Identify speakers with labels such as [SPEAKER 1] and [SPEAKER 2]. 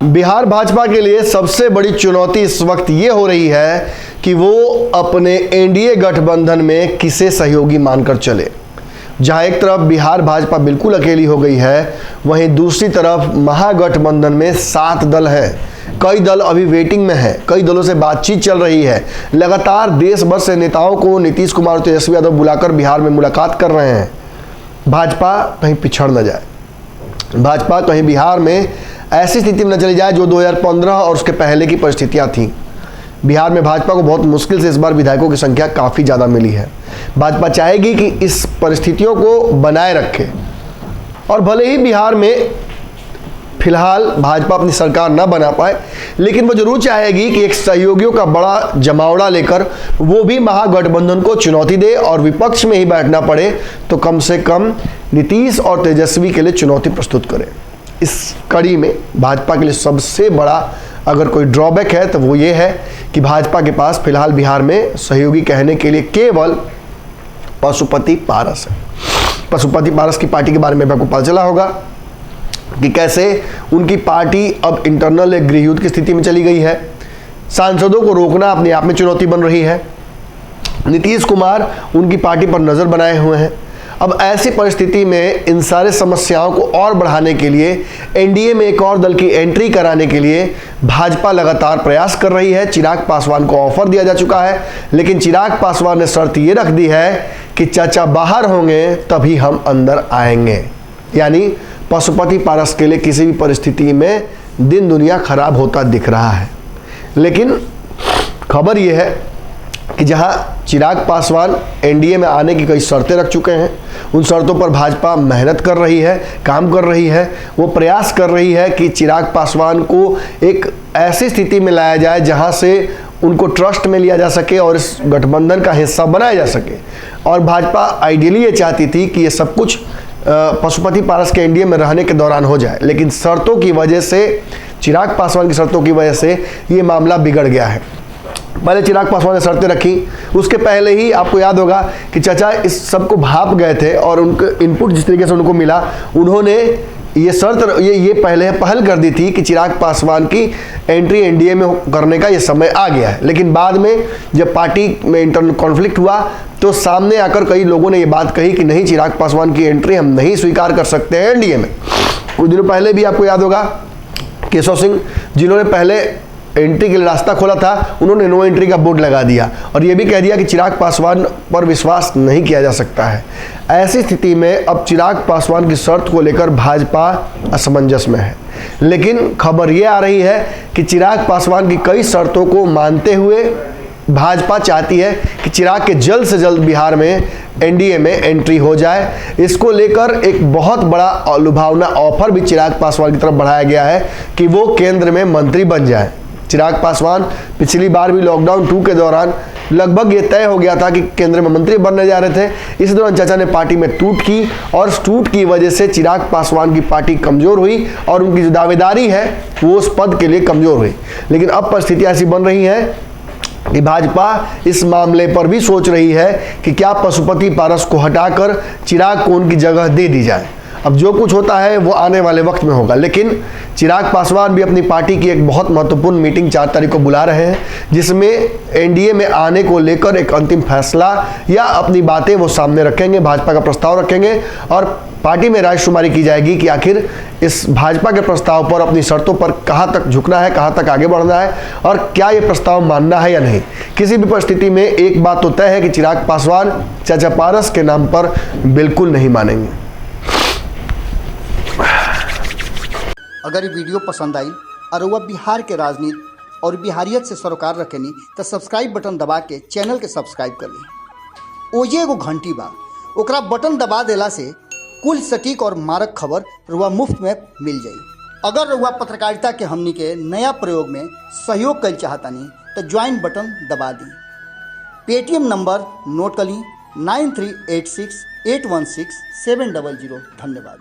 [SPEAKER 1] बिहार भाजपा के लिए सबसे बड़ी चुनौती इस वक्त ये हो रही है कि वो अपने एनडीए गठबंधन में किसे सहयोगी मानकर चले। जहां एक तरफ बिहार भाजपा बिल्कुल अकेली हो गई है, वहीं दूसरी तरफ महागठबंधन में 7 दल हैं। कई दल अभी वेटिंग में हैं, कई दलों से बातचीत चल रही है। लगातार देश भर से नेताओं को नीतीश कुमार और तेजस्वी यादव बुलाकर बिहार में मुलाकात कर रहे हैं। भाजपा कहीं पिछड़ न जाए, भाजपा कहीं बिहार में ऐसी स्थिति में न चली जाए जो 2015 और उसके पहले की परिस्थितियां थीं। बिहार में भाजपा को बहुत मुश्किल से इस बार विधायकों की संख्या काफ़ी ज़्यादा मिली है। भाजपा चाहेगी कि इस परिस्थितियों को बनाए रखे, और भले ही बिहार में फिलहाल भाजपा अपनी सरकार न बना पाए, लेकिन वो जरूर चाहेगी कि एक सहयोगियों का बड़ा जमावड़ा लेकर वो भी महागठबंधन को चुनौती दे, और विपक्ष में ही बैठना पड़े तो कम से कम नीतीश और तेजस्वी के लिए चुनौती प्रस्तुत करे। इस कड़ी में भाजपा के लिए सबसे बड़ा अगर कोई ड्रॉबैक है तो वो ये है कि भाजपा के पास फिलहाल बिहार में सहयोगी कहने के लिए केवल पशुपति पारस है। पशुपति पारस की पार्टी के बारे में आपको पता चला होगा कि कैसे उनकी पार्टी अब इंटरनल एक गृह युद्ध की स्थिति में चली गई है। सांसदों को रोकना अपने आप में चुनौती बन रही है। नीतीश कुमार उनकी पार्टी पर नज़र बनाए हुए हैं। अब ऐसी परिस्थिति में इन सारे समस्याओं को और बढ़ाने के लिए एनडीए में एक और दल की एंट्री कराने के लिए भाजपा लगातार प्रयास कर रही है। चिराग पासवान को ऑफर दिया जा चुका है, लेकिन चिराग पासवान ने शर्त ये रख दी है कि चाचा बाहर होंगे तभी हम अंदर आएंगे। यानी पशुपति पारस के लिए किसी भी परिस्थिति में दिन दुनिया खराब होता दिख रहा है। लेकिन खबर यह है कि जहां चिराग पासवान एनडीए में आने की कई शर्तें रख चुके हैं, उन शर्तों पर भाजपा मेहनत कर रही है, काम कर रही है। वो प्रयास कर रही है कि चिराग पासवान को एक ऐसी स्थिति में लाया जाए जहां से उनको ट्रस्ट में लिया जा सके और इस गठबंधन का हिस्सा बनाया जा सके। और भाजपा आइडियली ये चाहती थी कि ये सब कुछ पशुपति पारस के एनडीए में रहने के दौरान हो जाए, लेकिन शर्तों की वजह से, चिराग पासवान की शर्तों की वजह से ये मामला बिगड़ गया है। पहले चिराग पासवान ने शर्तें रखी, उसके पहले ही आपको याद होगा कि चाचा इस सब को भाप गए थे और उनके इनपुट जिस तरीके से उनको मिला, उन्होंने ये शर्त ये पहले पहल कर दी थी कि चिराग पासवान की एंट्री एनडीए में करने का ये समय आ गया है। लेकिन बाद में जब पार्टी में इंटरनल कॉन्फ्लिक्ट हुआ तो सामने आकर कई लोगों ने ये बात कही कि नहीं, चिराग पासवान की एंट्री हम नहीं स्वीकार कर सकते हैं एनडीए में। कुछ दिनों पहले भी आपको याद होगा केशव सिंह, जिन्होंने पहले एंट्री के लिए रास्ता खोला था, उन्होंने नो एंट्री का बोर्ड लगा दिया और ये भी कह दिया कि चिराग पासवान पर विश्वास नहीं किया जा सकता है। ऐसी स्थिति में अब चिराग पासवान की शर्त को लेकर भाजपा असमंजस में है। लेकिन खबर ये आ रही है कि चिराग पासवान की कई शर्तों को मानते हुए भाजपा चाहती है कि चिराग के जल्द से जल्द बिहार में एनडीए में एंट्री हो जाए। इसको लेकर एक बहुत बड़ा लुभावना ऑफर भी चिराग पासवान की तरफ बढ़ाया गया है कि वो केंद्र में मंत्री बन जाए। चिराग पासवान पिछली बार भी लॉकडाउन 2 के दौरान लगभग ये तय हो गया था कि केंद्र में मंत्री बनने जा रहे थे। इस दौरान चाचा ने पार्टी में टूट की और उस टूट की वजह से चिराग पासवान की पार्टी कमजोर हुई और उनकी जो दावेदारी है वो उस पद के लिए कमजोर हुई। लेकिन अब परिस्थिति ऐसी बन रही है कि भाजपा इस मामले पर भी सोच रही है कि क्या पशुपति पारस को हटाकर चिराग को उनकी जगह दे दी जाए। अब जो कुछ होता है वो आने वाले वक्त में होगा, लेकिन चिराग पासवान भी अपनी पार्टी की एक बहुत महत्वपूर्ण मीटिंग 4 तारीख को बुला रहे हैं, जिसमें एनडीए में आने को लेकर एक अंतिम फैसला या अपनी बातें वो सामने रखेंगे, भाजपा का प्रस्ताव रखेंगे और पार्टी में रायशुमारी की जाएगी कि आखिर इस भाजपा के प्रस्ताव पर, अपनी शर्तों पर कहाँ तक झुकना है, कहाँ तक आगे बढ़ना है और क्या ये प्रस्ताव मानना है या नहीं। किसी भी परिस्थिति में एक बात तो तय है कि चिराग पासवान चाचा पारस के नाम पर बिल्कुल नहीं मानेंगे।
[SPEAKER 2] अगर ये वीडियो पसंद आई और वह बिहार के राजनीति और बिहारियत से सरोकार रखेनी तो सब्सक्राइब बटन दबा के चैनल के सब्सक्राइब कर ली। ओजे एगो घंटी बा, ओकरा बटन दबा देला से कुल सटीक और मारक खबर रुआ मुफ्त में मिल जाई। अगर रुआ पत्रकारिता के हमनी के नया प्रयोग में सहयोग कर चाहतानी तो ज्वाइन बटन दबा दी। पेटीएम नंबर नोट कर ली 9386 816 700। धन्यवाद।